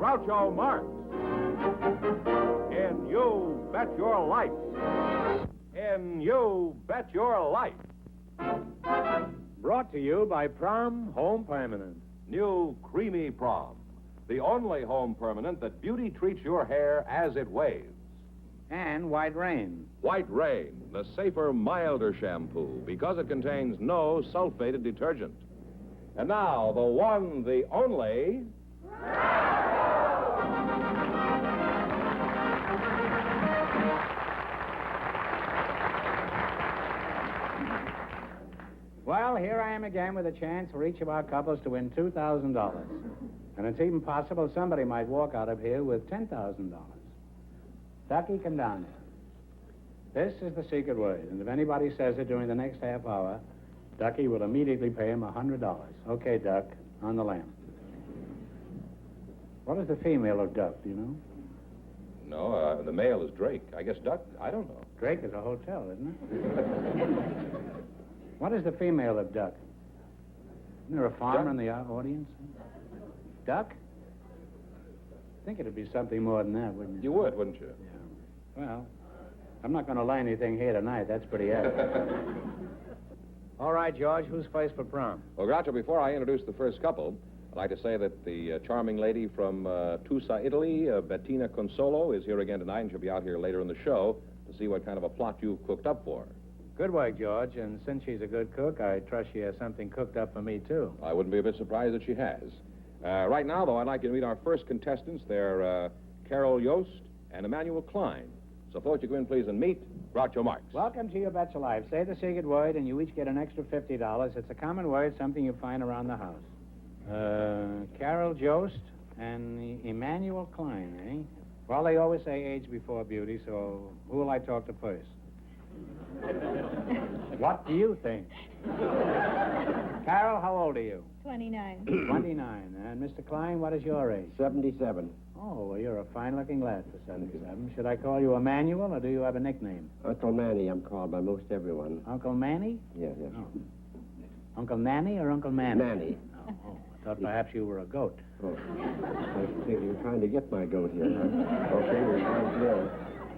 Groucho Marx in You Bet Your Life. In You Bet Your Life. Brought to you by Prom Home Permanent. New Creamy Prom, the only home permanent that beauty treats your hair as it waves. And White Rain. White Rain, the safer, milder shampoo because it contains no sulfated detergent. And now, the one, the only... Well, here I am again with a chance for each of our couples to win $2,000. And it's even possible somebody might walk out of here with $10,000. Ducky, come down here. This is the secret word, and if anybody says it during the next half hour, Ducky will immediately pay him $100. Okay, Duck, on the lamp. What is the female of Duck, do you know? No, the male is Drake. I guess Duck, I don't know. Drake is a hotel, isn't it? What is the female of Duck? Isn't there a farmer Duck? in the audience? Duck? I think it'd be something more than that, wouldn't it? You would, wouldn't you? Yeah. Well, I'm not going to lay anything here tonight. That's pretty evident. All right, George, who's placed for prom? Well, Groucho, before I introduce the first couple, I'd like to say that the charming lady from Tusa, Italy, Bettina Consolo, is here again tonight, and she'll be out here later in the show to see what kind of a plot you've cooked up for her. Good work, George, and since she's a good cook, I trust she has something cooked up for me, too. I wouldn't be a bit surprised if she has. Right now, though, I'd like you to meet our first contestants. They're Carol Yost and Emmanuel Klein. So, folks, you go in, please, and meet Groucho Marx. Welcome to Your Betcha Life. Say the secret word, and you each get an extra $50. It's a common word, something you find around the house. Carol Yost and Emmanuel Klein, eh? Well, they always say age before beauty, so who will I talk to first? What do you think? Carol, how old are you? 29. 29. And Mr. Klein, what is your age? 77. Oh, well, you're a fine-looking lad for 77. Should I call you Emmanuel, or do you have a nickname? Uncle Manny, I'm called by most everyone. Uncle Manny? Yes, yes. Oh. Uncle Nanny or Uncle Manny? Manny. Oh, I thought perhaps you were a goat. Oh, I think you're trying to get my goat here. Huh? Okay, you're trying to.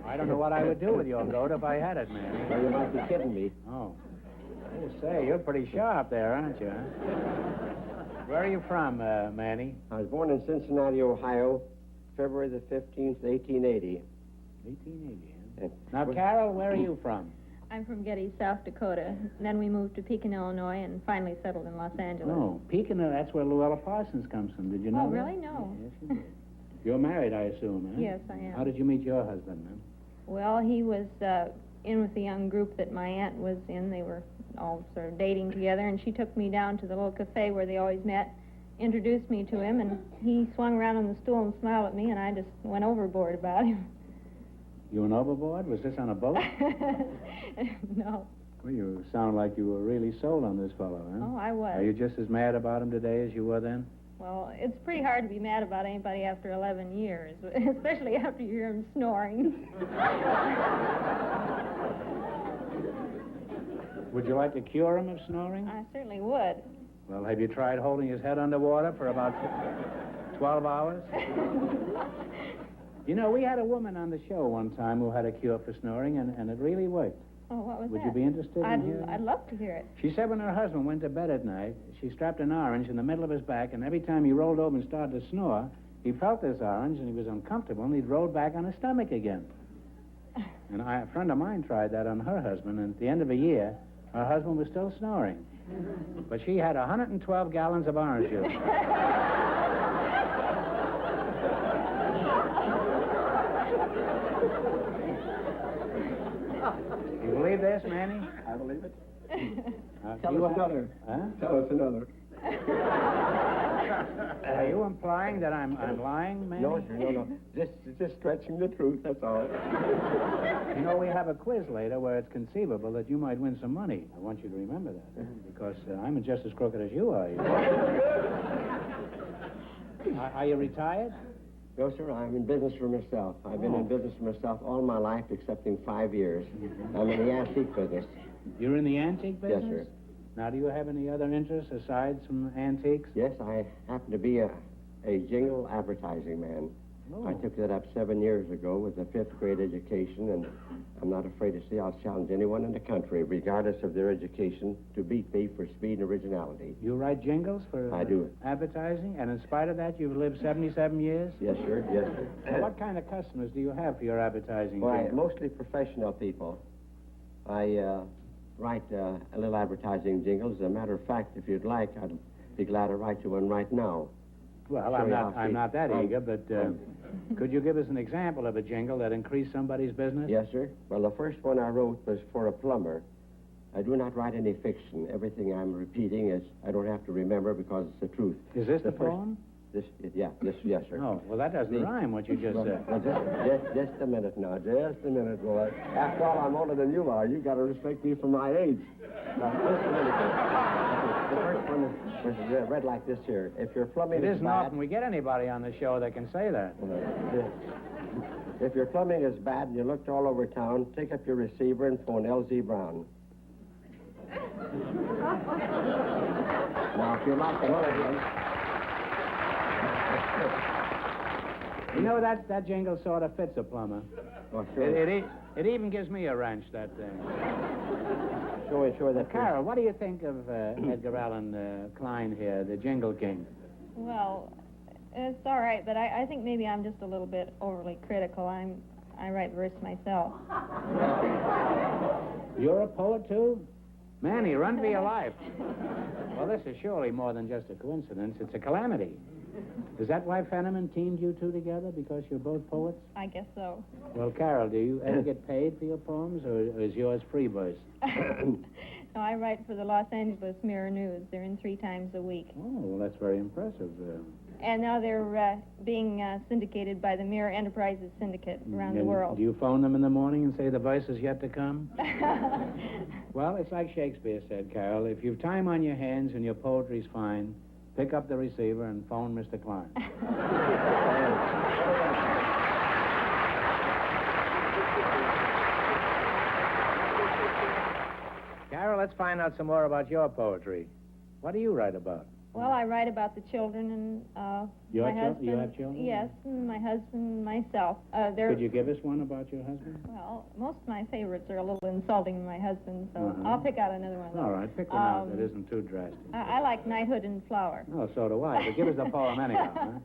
I don't know what I would do with your goat if I had it, Manny. Well, you might be kidding me. Oh. Oh, say, you're pretty sharp there, aren't you? Huh? Where are you from, Manny? I was born in Cincinnati, Ohio, February the 15th, 1880. 1880, huh? And Now, Carol, where are you from? I'm from Getty, South Dakota. And then we moved to Pekin, Illinois, and finally settled in Los Angeles. Oh, Pekin, that's where Luella Parsons comes from. Did you know Oh, that? really? No. Yes, you did. You're married, I assume, huh? Yes, I am. How did you meet your husband, then? Well, he was in with the young group that my aunt was in. They were all sort of dating together, and she took me down to the little cafe where they always met, introduced me to him, and he swung around on the stool and smiled at me, and I just went overboard about him. You went overboard? Was this on a boat? No. Well, you sound like you were really sold on this fellow, huh? Oh, I was. Are you just as mad about him today as you were then? Well, it's pretty hard to be mad about anybody after 11 years, especially after you hear him snoring. Would you like to cure him of snoring? I certainly would. Well, have you tried holding his head underwater for about 12 hours? You know, we had a woman on the show one time who had a cure for snoring, and it really worked. Oh, what was Would that? you be interested in hearing? I'd love to hear it. She said when her husband went to bed at night, she strapped an orange in the middle of his back, and every time he rolled over and started to snore, he felt this orange, and he was uncomfortable, and he'd roll back on his stomach again. And a friend of mine tried that on her husband, and at the end of a year, her husband was still snoring. But she had 112 gallons of orange juice. You believe this, Manny? I believe it. Tell us another. Huh? Tell us another. Are you implying that I'm lying, Manny? No, sir, no. Just stretching the truth, that's all. You know, we have a quiz later where it's conceivable that you might win some money. I want you to remember that, because I'm just as crooked as you are. Are you retired? No, sir, I'm in business for myself. I've been in business for myself all my life, excepting 5 years. I'm in the antique business. You're in the antique business? Yes, sir. Now, do you have any other interests aside from antiques? Yes, I happen to be a a jingle advertising man. Oh. I took that up 7 years ago with a fifth grade education, and I'm not afraid to say I'll challenge anyone in the country, regardless of their education, to beat me for speed and originality. You write jingles for I do. advertising, and in spite of that, you've lived 77 years? Yes, sir. Yes, sir. What kind of customers do you have for your advertising? Why, jingles? mostly professional people. I write a little advertising jingles. As a matter of fact, if you'd like, I'd be glad to write you one right now. Well, Sure, I'm not that Um, eager, but could you give us an example of a jingle that increased somebody's business? Yes, sir. Well, the first one I wrote was for a plumber. I do not write any fiction. Everything I'm repeating is I don't have to remember because it's the truth. Is this the first- poem? Yes, sir. Oh, well, that doesn't rhyme, what you just said. Well, just a minute now. Just a minute, boy. After all, I'm older than you are. You got to respect me for my age. Now, just a minute. The first one was read like this here. If your plumbing It is isn't bad... often we get anybody on the show that can say that. If your plumbing is bad and you looked all over town, take up your receiver and phone L.Z. Brown. Now, if you like another one... You know, that jingle sort of fits a plumber. Oh, sure. It even gives me a wrench, that thing. Sure that... Carol, what do you think of Edgar Allan Klein here, the Jingle King? Well, it's all right, but I think maybe I'm just a little bit overly critical. I write verse myself. You're a poet, too? Manny, run for your life. Well, this is surely more than just a coincidence. It's a calamity. Is that why Fenneman teamed you two together, because you're both poets? I guess so. Well, Carol, do you ever get paid for your poems, or is yours free verse? No, I write for the Los Angeles Mirror News. They're in 3 times a week. Oh, well, that's very impressive. And now they're being syndicated by the Mirror Enterprises Syndicate around the And world. do you phone them in the morning and say the verse is yet to come? Well, it's like Shakespeare said, Carol. If you've time on your hands and your poetry's fine, pick up the receiver and phone Mr. Klein. Carol, let's find out some more about your poetry. What do you write about? Well, I write about the children and Your my chil- husband. you have children? Yes, and my husband and myself. They're Could you give us one about your husband? Well, most of my favorites are a little insulting to my husband, so Uh-huh. I'll pick out another one. All right, pick one out that isn't too drastic. I like Knighthood and Flower. Oh, so do I. But give us the poem anyhow,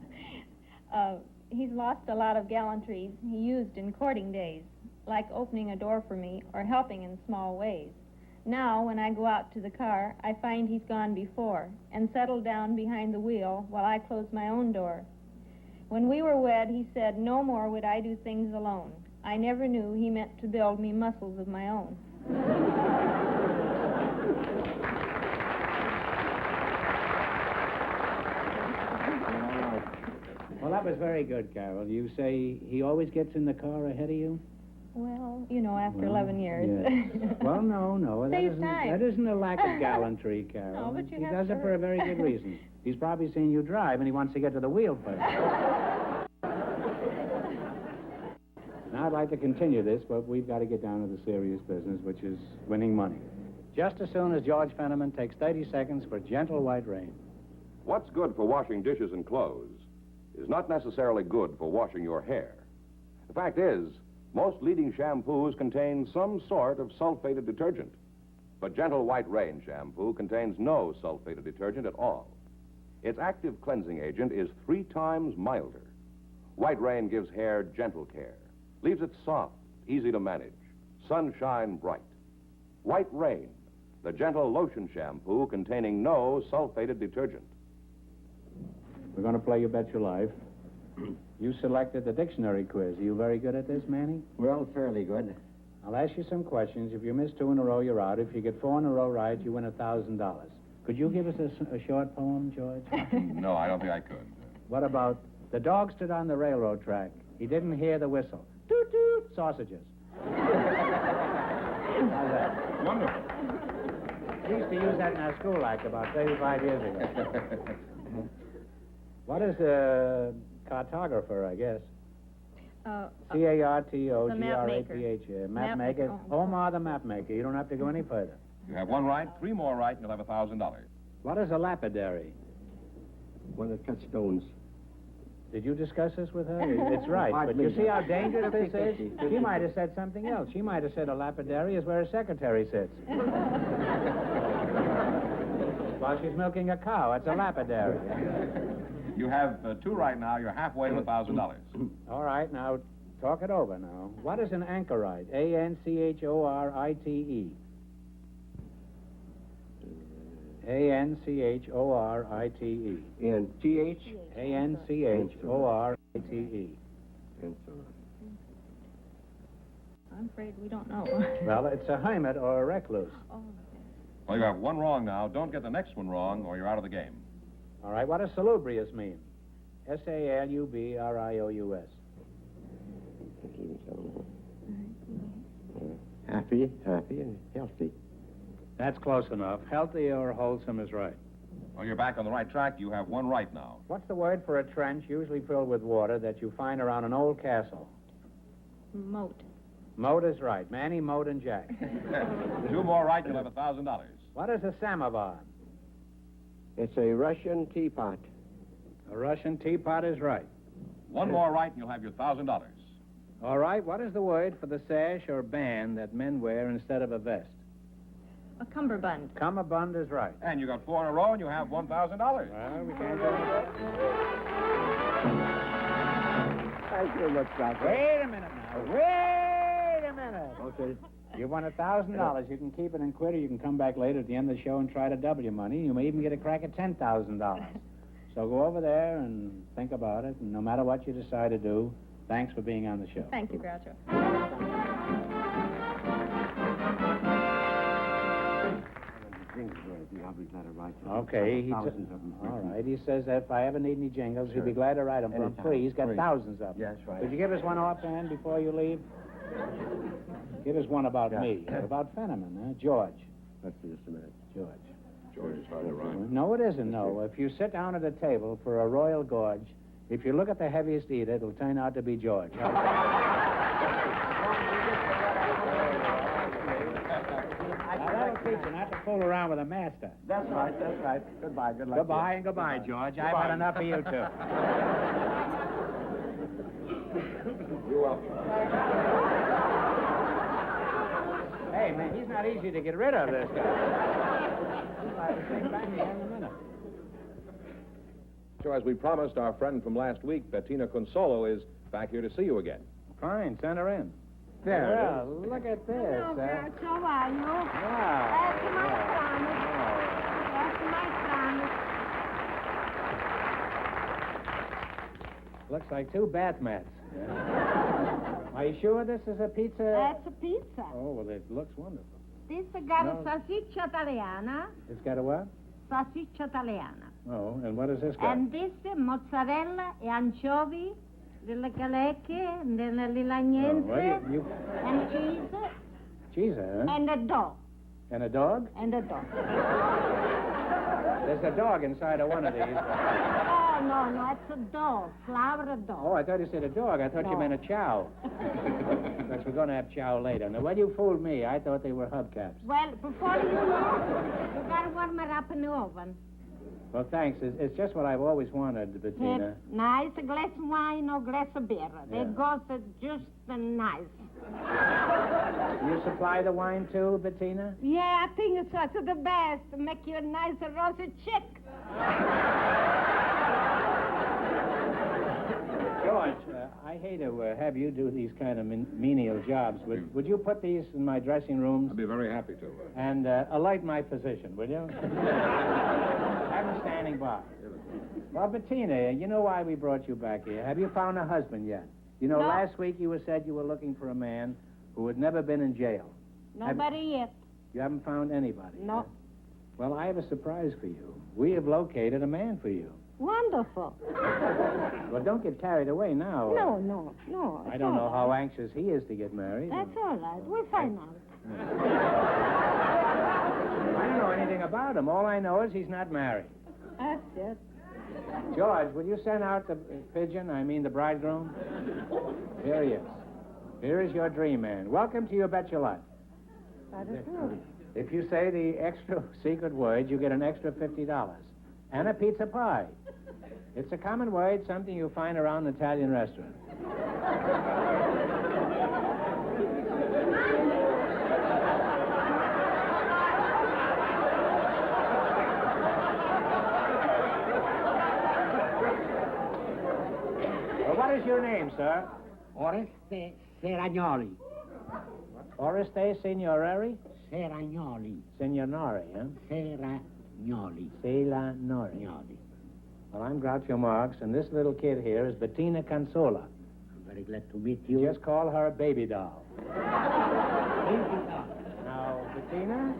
huh? He's lost a lot of gallantries he used in courting days, like opening a door for me or helping in small ways. Now, when I go out to the car, I find he's gone before and settled down behind the wheel while I close my own door. When we were wed, he said, no more would I do things alone. I never knew he meant to build me muscles of my own. Well, that was very good, Carol. You say he always gets in the car ahead of you? Well, you know, after Well, 11 years. yes. Well, no. Saves time. That isn't a lack of gallantry, Carol. No, but you he have does to it for a very good reason. He's probably seen you drive, and he wants to get to the wheel first. Now, I'd like to continue this, but we've got to get down to the serious business, which is winning money. Just as soon as George Fenneman takes 30 seconds for Gentle White Rain. What's good for washing dishes and clothes is not necessarily good for washing your hair. The fact is, most leading shampoos contain some sort of sulfated detergent. But Gentle White Rain shampoo contains no sulfated detergent at all. Its active cleansing agent is 3 times milder. White Rain gives hair gentle care, leaves it soft, easy to manage, sunshine bright. White Rain, the gentle lotion shampoo containing no sulfated detergent. We're going to play You Bet Your Life. You selected the dictionary quiz. Are you very good at this, Manny? Well, fairly good. I'll ask you some questions. If you miss 2 in a row, you're out. If you get 4 in a row right, you win $1,000. Could you give us a short poem, George? No, I don't think I could. What about the dog stood on the railroad track. He didn't hear the whistle. Toot, toot, sausages. How's that? Wonderful. We used to use that in our school like about 35 years ago. What is a cartographer, I guess? C-A-R-T-O-G-R-A-P-H. The Map map maker. maker. Omar the map maker. You don't have to go any further. You have 1 right, 3 more right, and you'll have $1,000. What is a lapidary? One that cuts stones. Did you discuss this with her? It's right, Pardon but you me. see how dangerous this is? 50-50. She might have said something else. She might have said a lapidary is where a secretary sits. While she's milking a cow, it's a lapidary. You have two right now. You're halfway to $1,000. All right, now, talk it over now. What is an anchorite? A-N-C-H-O-R-I-T-E. A-N-C-H-O-R-I-T-E. And T-H? A-N-C-H-O-R-I-T-E. And so on. I'm afraid we don't know. Well, it's a hermit or a recluse. Oh, Well, you have one wrong now. Don't get the next one wrong, or you're out of the game. All right, what does salubrious mean? S-A-L-U-B-R-I-O-U-S. Happy and healthy. That's close enough. Healthy or wholesome is right. Well, you're back on the right track. You have one right now. What's the word for a trench usually filled with water that you find around an old castle? moat. Moat is right. Manny, Moat, and Jack. Two more right, you'll have $1,000. What is a samovar? It's a Russian teapot. A Russian teapot is right. One more right, and you'll have your $1,000. All right, what is the word for the sash or band that men wear instead of a vest? A cummerbund. Cummerbund is right. And you got four in a row, and you have $1,000. Well, we can't go. Thank you, Miss Crawford. Wait a minute now. Wait a minute. Okay. You won $1,000. You can keep it in quid, or you can come back later at the end of the show and try to double your money. You may even get a crack at $10,000. So go over there and think about it, and no matter what you decide to do, thanks for being on the show. Thank you, Groucho. Okay. All right. He says that if I ever need any jingles, he'd be glad to write them for him. Anytime. Please, got Please. thousands of them. Yes, right. Could you give us one offhand before you leave? Give us one about Yeah. me, about Fenneman, huh? George. Let's see just a minute. George. George is hard to rhyme. No, it isn't, no. If you sit down at a table for a royal gorge, if you look at the heaviest eater, it'll turn out to be George. Now, that'll teach you not to fool around with a master. That's right, that's right. Goodbye, good luck. Goodbye and goodbye, George. I've had enough of you, too. You're welcome. Hey, man, he's not easy to get rid of, this guy. He's like the same back again in a minute. So, as we promised, our friend from last week, Bettina Consolo, is back here to see you again. Fine, send her in. There it Well, look at this. Hello, Groucho, how are you? Wow. That's my promise. That's my promise. Looks like two bath mats. Are you sure this is a pizza? That's a pizza. Oh, well, it looks wonderful. This got No. a salsiccia italiana. It's got a what? Salsiccia italiana. Oh, and what does this got? And this mozzarella e anchovy, delle calecche, delle lilagnenze, well, you and cheese, cheese, huh? and a dog. And a dog? And a dog. There's a dog inside of one of these. Oh, no, it's a dog. Flower dog. Oh, I thought you said a dog. I thought you No. meant a chow. Because we're going to have chow later. Now, well, you fooled me. I thought they were hubcaps. Well, before you know, you gotta warm it up in the oven. Well, thanks. It's just what I've always wanted, Bettina. It's nice, a glass of wine or glass of beer. Yeah. It goes just nice. You supply the wine, too, Bettina? Yeah, I think it's the best. Make you a nice roasted chick. George, I hate to have you do these kind of menial jobs. Would you put these in my dressing rooms I'd be very happy to. and alight my physician, will you? Have him standing by. Well, Bettina, you know why we brought you back here. Have you found a husband yet? You know, No. last week you said you were looking for a man who had never been in jail. Nobody yet. You haven't found anybody. No. Well, I have a surprise for you. We have located a man for you. Wonderful. Well, don't get carried away now. No. I don't know how anxious he is to get married. That's all right. We'll find out. I don't know anything about him. All I know is he's not married. That's it. George, will you send out the pigeon? I mean the bridegroom? Here he is. Here is your dream man. Welcome to You Bet Your Life. That is good. If you say the extra secret word, you get an extra $50. And a pizza pie. It's a common word, something you find around an Italian restaurant. Well, what is your name, sir? Oreste Seragnoli. Oreste Signorari? Seragnoli. Signorari, huh? Seragnoli. Selanori. Signori. Well, I'm Groucho Marx, and this little kid here is Bettina Consola. I'm very glad to meet you. Just call her Baby Doll. Now, Bettina,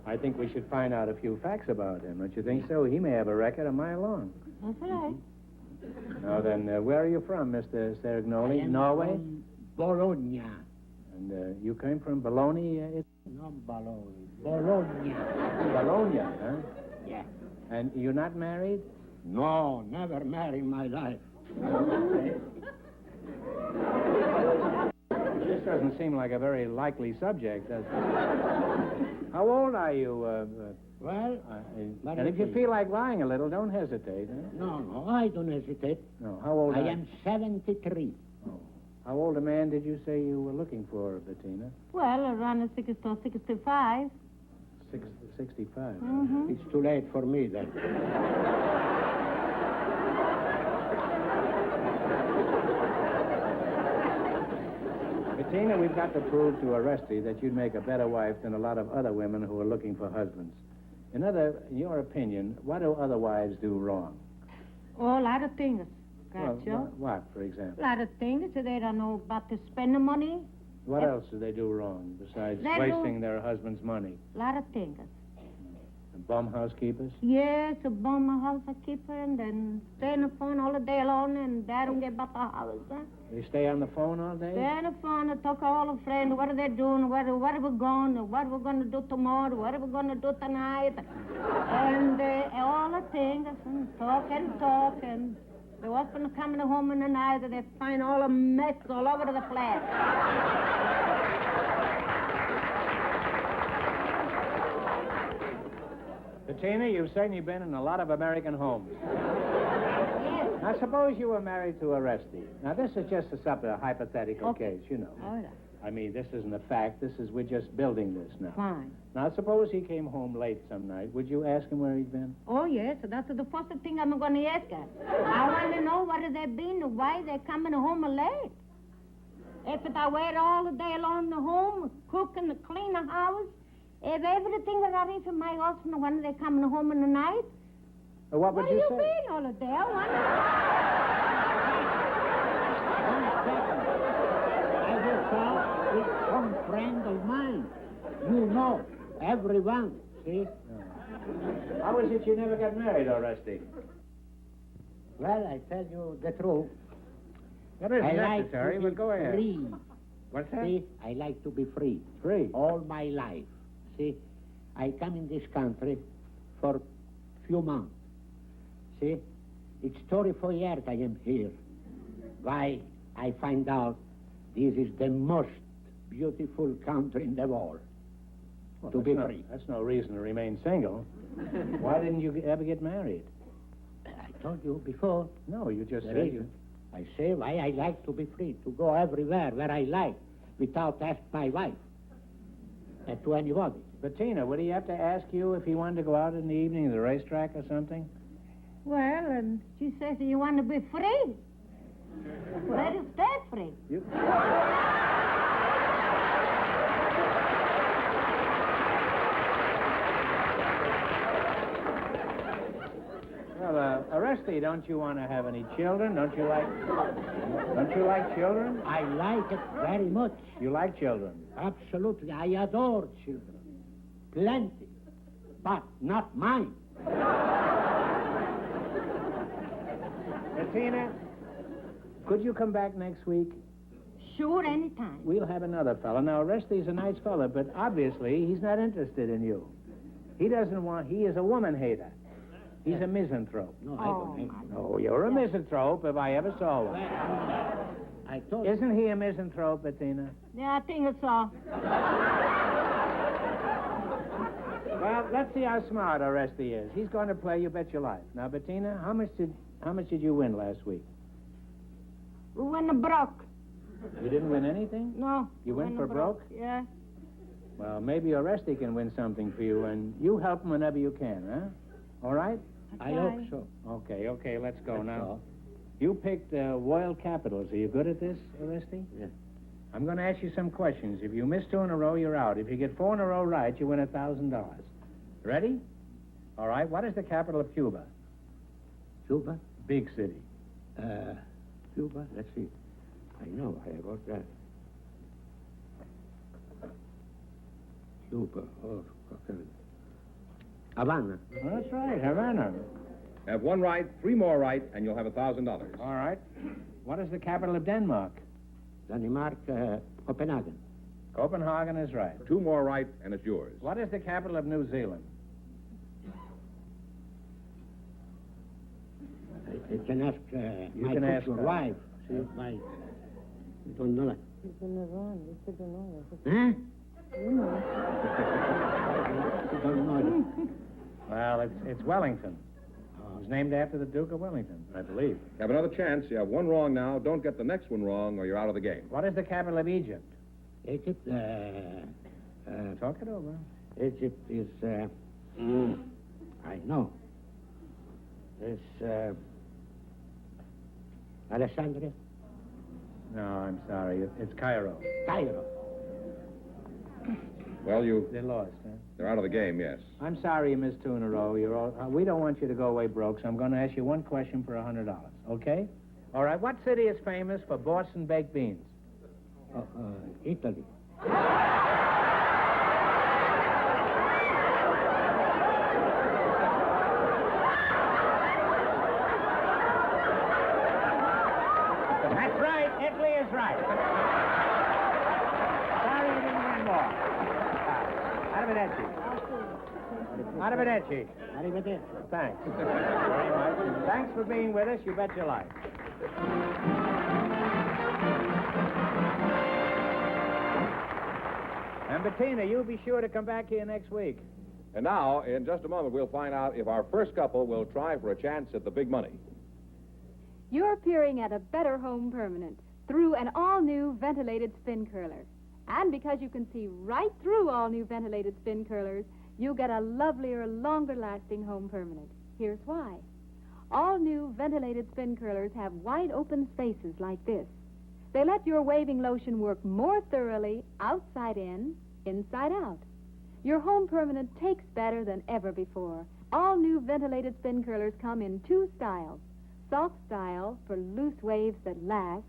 I think we should find out a few facts about him. Don't you think so? He may have a record a mile long. That's right. Now then, where are you from, Mr. Seragnoli? I am Norway? from Bologna. And you came from Bologna? Not Bologna. Bologna. Bologna, huh? Yeah. And you're not married? No, never married in my life. This doesn't seem like a very likely subject, does it? How old are you? Well, And if you feel like lying a little, don't hesitate. Huh? no, I don't hesitate. No. How old I are am 73. How old a man did you say you were looking for, Bettina? Well, around 60 or 65. 65. Mm-hmm. It's too late for me then. Bettina, we've got to prove to Oreste that you'd make a better wife than a lot of other women who are looking for husbands. In your opinion, what do other wives do wrong? Oh, a lot of things. Well, Gotcha. what, for example? A lot of things. They don't know about to spend the money. What else do they do wrong besides They do- wasting their husband's money? A lot of things. Bum housekeepers? Yes, a bum housekeeper and then stay on the phone all the day long and they don't get about the house. Huh? They stay on the phone all day? Stay on the phone and talk to all the friends. What are they doing? Where are we going? What are we going to do tomorrow? What are we going to do tonight? And all the things and talk. And the husband coming home in the night and they find all the mess all over the place. Bettina, you've certainly been in a lot of American homes. Now, suppose you were married to Oreste. Now, this is just a hypothetical case, you know. All right. I mean, this isn't a fact. We're just building this now. Fine. Now, suppose he came home late some night. Would you ask him where he'd been? Oh, yes, that's the first thing I'm going to ask her. I want to know where they've been, why they're coming home late. If I wait all the day long in the home, cooking, clean the house, if everything is ready for my husband when they're coming home in the night, What would you say? been all the day? I wonder. I will talk with some friend of mine. You know, everyone, see? How is it you never got married, Oreste? Well, I tell you the truth. That isn't I necessary, like to but be go ahead. free. What's that? See, I like to be free. Free. All my life. See, I come in this country for few months. See, it's 34 years I am here. Why, I find out this is the most beautiful country in the world. Well, to that's be no- free. That's no reason to remain single. Why didn't you ever get married? I told you before. No, you just The said reason. I say why I like to be free, to go everywhere where I like, without asking my wife, and to anybody. Bettina, would he have to ask you if he wanted to go out in the evening to the racetrack or something? Well, and she says, you want to be free? Let us stay free. You... Well, Oreste, don't you want to have any children? Don't you like children? I like it very much. You like children? Absolutely. I adore children. Plenty. But not mine. Bettina, could you come back next week? Sure, anytime. We'll have another fella. Now, Oreste's a nice fella, but obviously he's not interested in you. He is a woman hater. He's a misanthrope. No, I don't think so. Oh, you're a misanthrope if I ever saw one. I told Isn't he a misanthrope, Bettina? Yeah, I think it's all. Well, Now, let's see how smart Oresty is. He's going to play You Bet Your Life. Now, Bettina, how much did you win last week? We went broke. You didn't win anything? No. You went for broke? Yeah. Well, maybe Oresty can win something for you, and you help him whenever you can, huh? All right? I hope so. Okay, let's go That's now. all. You picked Royal Capitals. Are you good at this, Oresty? Yeah. I'm going to ask you some questions. If you miss 2 in a row, you're out. If you get 4 in a row right, you win $1,000. Ready? All right. What is the capital of Cuba? Cuba? Big city. Cuba? Let's see. I know, I wrote that. Cuba. Oh, okay. Havana. That's right, Havana. Have 1 right, 3 more right, and you'll have $1,000. All right. What is the capital of Denmark? Denmark, Copenhagen. Copenhagen is right. 2 more right, and it's yours. What is the capital of New Zealand? I can ask You my can ask future her. wife. See, my... You don't know that. Huh? You don't know that. Well, it's Wellington. It was named after the Duke of Wellington, I believe. You have another chance. You have 1 wrong now. Don't get the next one wrong, or you're out of the game. What is the capital of Egypt? Egypt, Talk it over. Egypt is, I know. It's, Alexandria? No, I'm sorry. It's Cairo. Cairo. Well, They lost, huh? they're out of the game, yes. I'm sorry you missed 2 in a row. We don't want you to go away broke, so I'm going to ask you 1 question for $100. Okay? All right. What city is famous for Boston baked beans? Italy. That's right. Italy is right. Sorry you didn't win more. Arrivederci. Arrivederci. Arrivederci. Thanks. Very much. Thanks for being with us. You bet your life. And Bettina, you be sure to come back here next week. And now, in just a moment, we'll find out if our first couple will try for a chance at the big money. You're peering at a better home permanent through an all-new ventilated spin curler. And because you can see right through all new ventilated spin curlers, you get a lovelier, longer-lasting home permanent. Here's why. All new ventilated spin curlers have wide open spaces like this. They let your waving lotion work more thoroughly outside in, inside out. Your home permanent takes better than ever before. All new ventilated spin curlers come in 2 styles. Soft style for loose waves that last,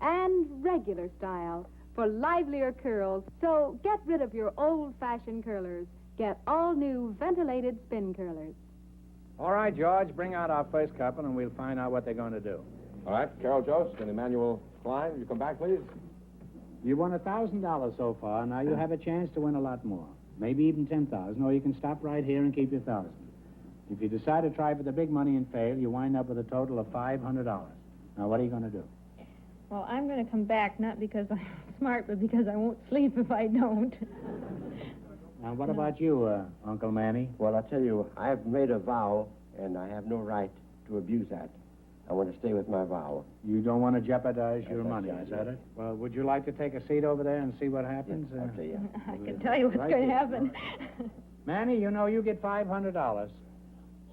and regular style for livelier curls. So get rid of your old-fashioned curlers. Get all new ventilated spin curlers. All right, George, bring out our first couple, and we'll find out what they're going to do. All right, Carol Jost and Emmanuel Klein, you come back, please. You won $1,000 so far. Now you have a chance to win a lot more. Maybe even 10,000, or you can stop right here and keep your 1,000. If you decide to try for the big money and fail, you wind up with a total of $500. Now, what are you going to do? Well, I'm going to come back, not because I'm smart, but because I won't sleep if I don't. Now, what about you, Uncle Manny? Well, I tell you, I've made a vow, and I have no right to abuse that. I want to stay with my vow. You don't want to jeopardize your That's money, right, is that yes. it? Well, would you like to take a seat over there and see what happens? Yes, I'll tell you. I can tell you what's Right going to here. happen. Manny, you know you get $500,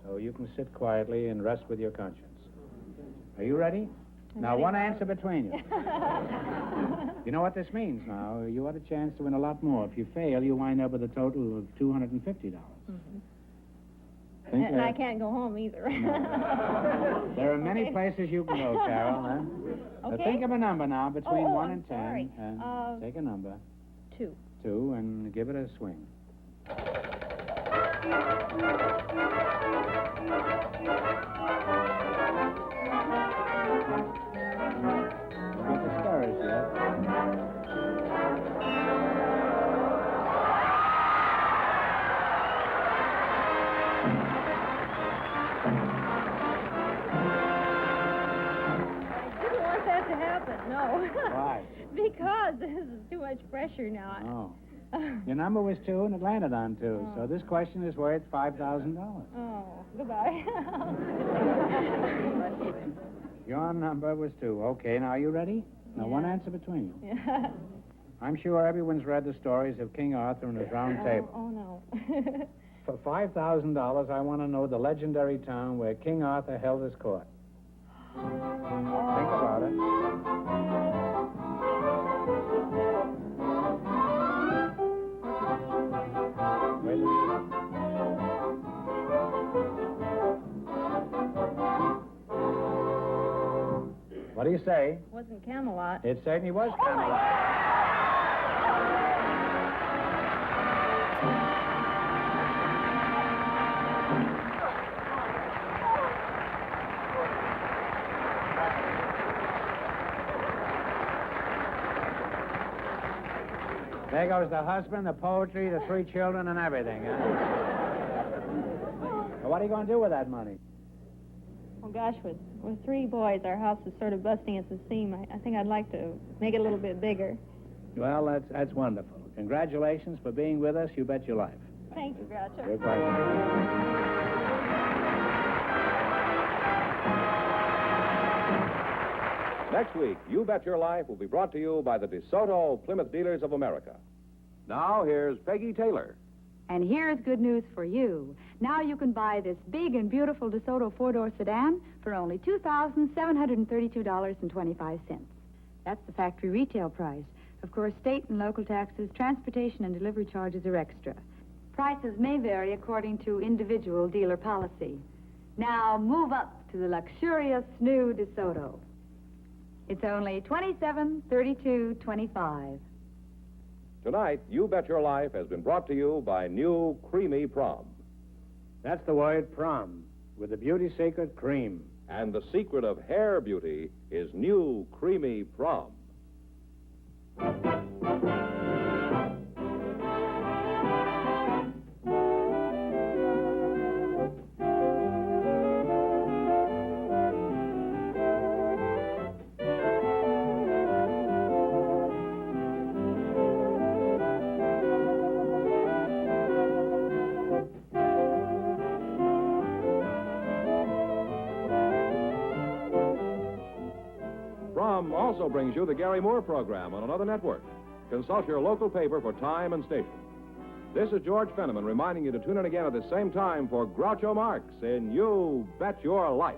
so you can sit quietly and rest with your conscience. Are you ready? Now, ready. one answer between you. You know what this means now. You have a chance to win a lot more. If you fail, you wind up with a total of $250. Think And I can't go home either. There are many Okay. places you can go, Carol. Huh? Okay. Think of a number now between Oh, 1 I'm and 10. sorry. And take a number, 2. 2, and give it a swing. Don't get discouraged yet. I didn't want that to happen, no. Why? Because this is too much pressure now. Oh. Your number was 2, and it landed on 2. So this question is worth $5,000. Oh, goodbye. Your number was 2. Okay, now are you ready? Now, one answer between you. Yeah. I'm sure everyone's read the stories of King Arthur and his round table. Oh, no. For $5,000, I want to know the legendary town where King Arthur held his court. Think about it. Wait a minute. What do you say? Wasn't Camelot. It certainly was Camelot. There goes the husband, the poetry, the 3 children, and everything, huh? Well, what are you going to do with that money? Oh, gosh, with 3 boys, our house is sort of busting at the seam. I think I'd like to make it a little bit bigger. Well, that's wonderful. Congratulations for being with us. You bet your life. Thank you, Groucho. Your pleasure. Next week, You Bet Your Life will be brought to you by the DeSoto Plymouth Dealers of America. Now, here's Peggy Taylor. And here's good news for you. Now you can buy this big and beautiful DeSoto 4-door sedan for only $2,732.25. That's the factory retail price. Of course, state and local taxes, transportation, and delivery charges are extra. Prices may vary according to individual dealer policy. Now move up to the luxurious new DeSoto. It's only $2732.25. Tonight, You Bet Your Life has been brought to you by new Creamy Prom. That's the word, prom, with the beauty secret, cream. And the secret of hair beauty is new Creamy Prom. Prom also brings you the Gary Moore program on another network. Consult your local paper for time and station. This is George Fenneman reminding you to tune in again at the same time for Groucho Marx in You Bet Your Life.